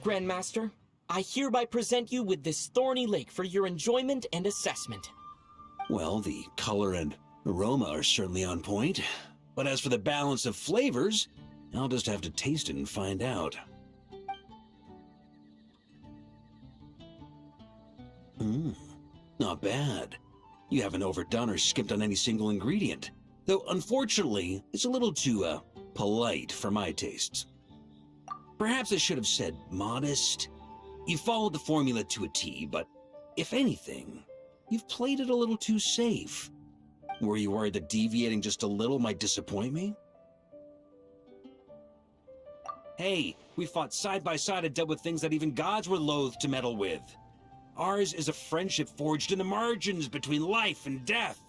Grandmaster, I hereby present you with this thorny lake for your enjoyment and assessment. Well, the color and aroma are certainly on point, but as for the balance of flavors, I'll just have to taste it and find out. Not bad. You haven't overdone or skipped on any single ingredient, though unfortunately, it's a little too, polite for my tastes. Perhaps I should have said modest. You followed the formula to a T, but if anything, you've played it a little too safe. Were you worried that deviating just a little might disappoint me? Hey, we fought side by side and dealt with things that even gods were loath to meddle with. Ours is a friendship forged in the margins between life and death.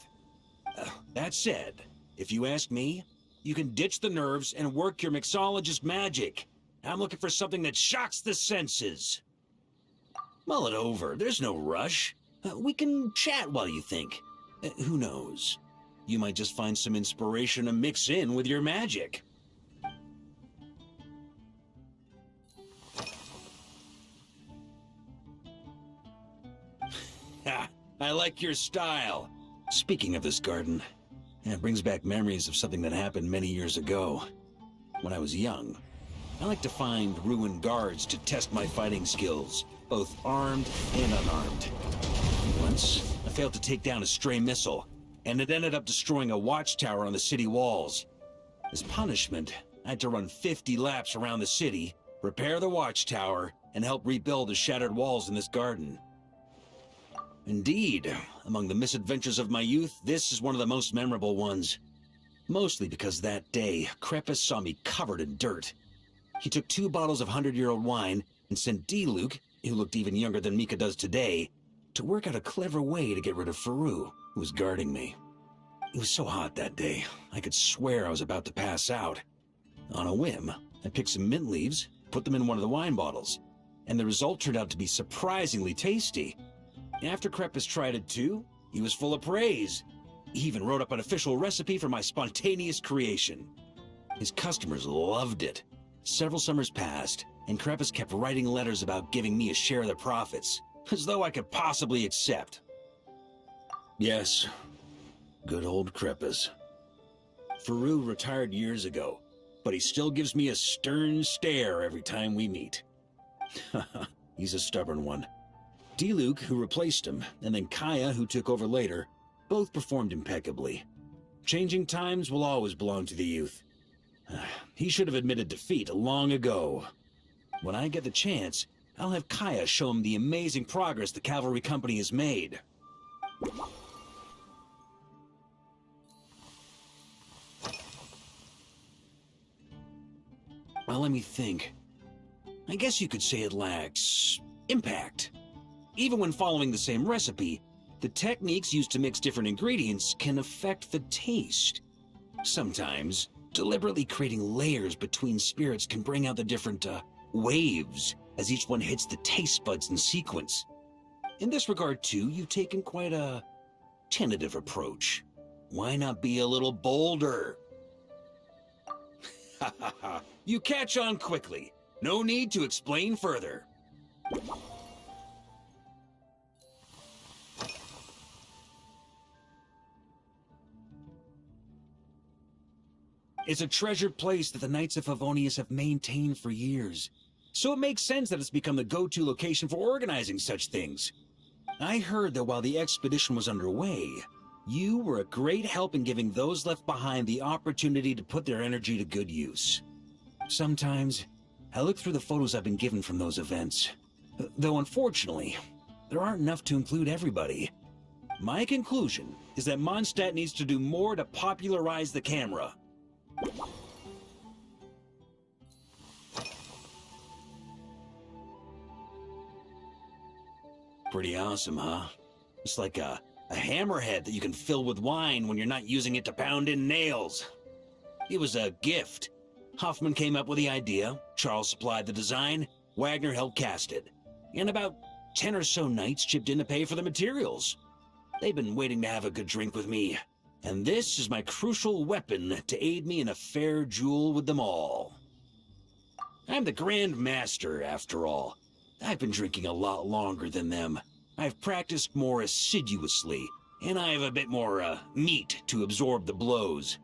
That said, if you ask me, you can ditch the nerves and work your mixologist magic. I'm looking for something that shocks the senses. Mull it over, there's no rush. We can chat while you think. Who knows? You might just find some inspiration to mix in with your magic. Ha! I like your style. Speaking of this garden, it brings back memories of something that happened many years ago. When I was young, I liked to find ruined guards to test my fighting skills, both armed and unarmed. Once, I failed to take down a stray missile, and it ended up destroying a watchtower on the city walls. As punishment, I had to run 50 laps around the city, repair the watchtower, and help rebuild the shattered walls in this garden. Indeed, among the misadventures of my youth, this is one of the most memorable ones. Mostly because that day, Krepus saw me covered in dirt. He took 2 bottles of 100-year-old wine and sent D-Luke, who looked even younger than Mika does today, to work out a clever way to get rid of Faru, who was guarding me. It was so hot that day, I could swear I was about to pass out. On a whim, I picked some mint leaves, put them in one of the wine bottles, and the result turned out to be surprisingly tasty. After Krepus tried it too, he was full of praise. He even wrote up an official recipe for my spontaneous creation. His customers loved it. Several summers passed, and Krepus kept writing letters about giving me a share of the profits, as though I could possibly accept. Yes, good old Krepus. Faru retired years ago, but he still gives me a stern stare every time we meet. He's a stubborn one. D-Luke, who replaced him, and then Kaya, who took over later, both performed impeccably. Changing times will always belong to the youth. He should have admitted defeat long ago. When I get the chance, I'll have Kaya show him the amazing progress the cavalry company has made. Well, let me think. I guess you could say it lacks impact. Even when following the same recipe, the techniques used to mix different ingredients can affect the taste. Sometimes, deliberately creating layers between spirits can bring out the different, waves as each one hits the taste buds in sequence. In this regard, too, you've taken quite a tentative approach. Why not be a little bolder? Ha ha ha, you catch on quickly. No need to explain further. It's a treasured place that the Knights of Favonius have maintained for years. So it makes sense that it's become the go-to location for organizing such things. I heard that while the expedition was underway, you were a great help in giving those left behind the opportunity to put their energy to good use. Sometimes, I look through the photos I've been given from those events. Though unfortunately, there aren't enough to include everybody. My conclusion is that Mondstadt needs to do more to popularize the camera. Pretty awesome, huh? It's like a hammerhead that you can fill with wine when you're not using it to pound in nails. It was a gift. Hoffman came up with the idea, Charles supplied the design, Wagner helped cast it. And about 10 or so knights chipped in to pay for the materials. They've been waiting to have a good drink with me. And this is my crucial weapon to aid me in a fair duel with them all. I'm the Grand Master, after all. I've been drinking a lot longer than them. I've practiced more assiduously, and I have a bit more, meat to absorb the blows.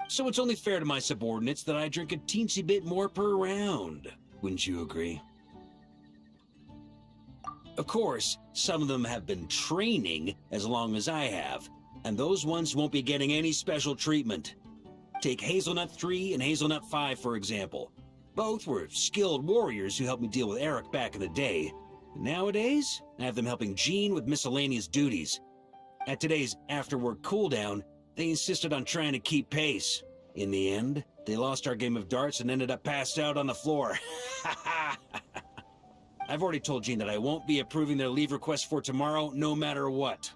So it's only fair to my subordinates that I drink a teensy bit more per round. Wouldn't you agree? Of course, some of them have been training as long as I have, and those ones won't be getting any special treatment. Take Hazelnut 3 and Hazelnut 5, for example. Both were skilled warriors who helped me deal with Eric back in the day. Nowadays, I have them helping Jean with miscellaneous duties. At today's after-work cooldown, they insisted on trying to keep pace. In the end, they lost our game of darts and ended up passed out on the floor. I've already told Jean that I won't be approving their leave request for tomorrow, no matter what.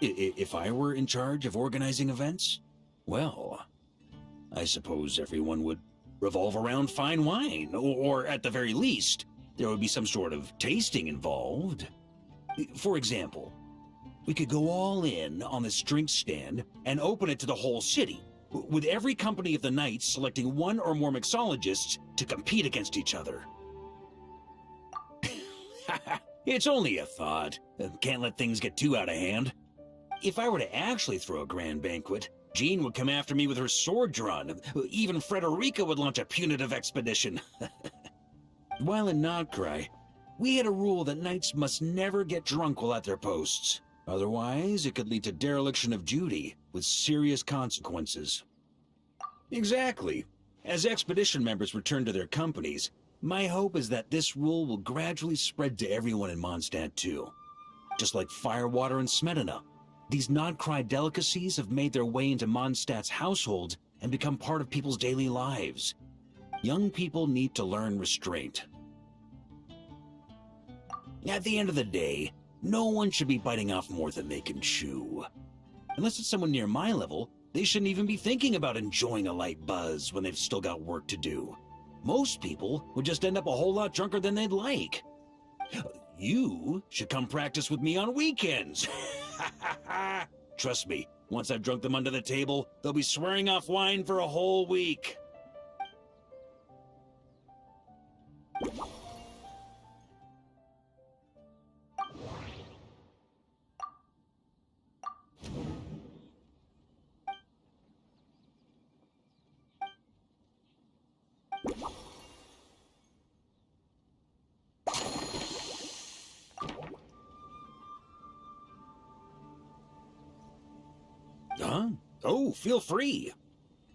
If I were in charge of organizing events, well, I suppose everyone would revolve around fine wine, or at the very least, there would be some sort of tasting involved. For example, we could go all in on this drink stand and open it to the whole city, with every company of the night selecting one or more mixologists to compete against each other. It's only a thought. Can't let things get too out of hand. If I were to actually throw a grand banquet, Jean would come after me with her sword drawn. Even Frederica would launch a punitive expedition. While in Notcry, we had a rule that knights must never get drunk while at their posts. Otherwise, it could lead to dereliction of duty, with serious consequences. Exactly. As expedition members return to their companies, my hope is that this rule will gradually spread to everyone in Mondstadt too. Just like firewater and Smedina. These Notcry delicacies have made their way into Mondstadt's households and become part of people's daily lives. Young people need to learn restraint. At the end of the day, no one should be biting off more than they can chew. Unless it's someone near my level, they shouldn't even be thinking about enjoying a light buzz when they've still got work to do. Most people would just end up a whole lot drunker than they'd like. You should come practice with me on weekends. Trust me, once I've drunk them under the table, they'll be swearing off wine for a whole week. Huh? Oh, feel free.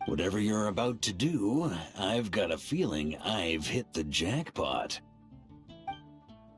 Whatever you're about to do, I've got a feeling I've hit the jackpot.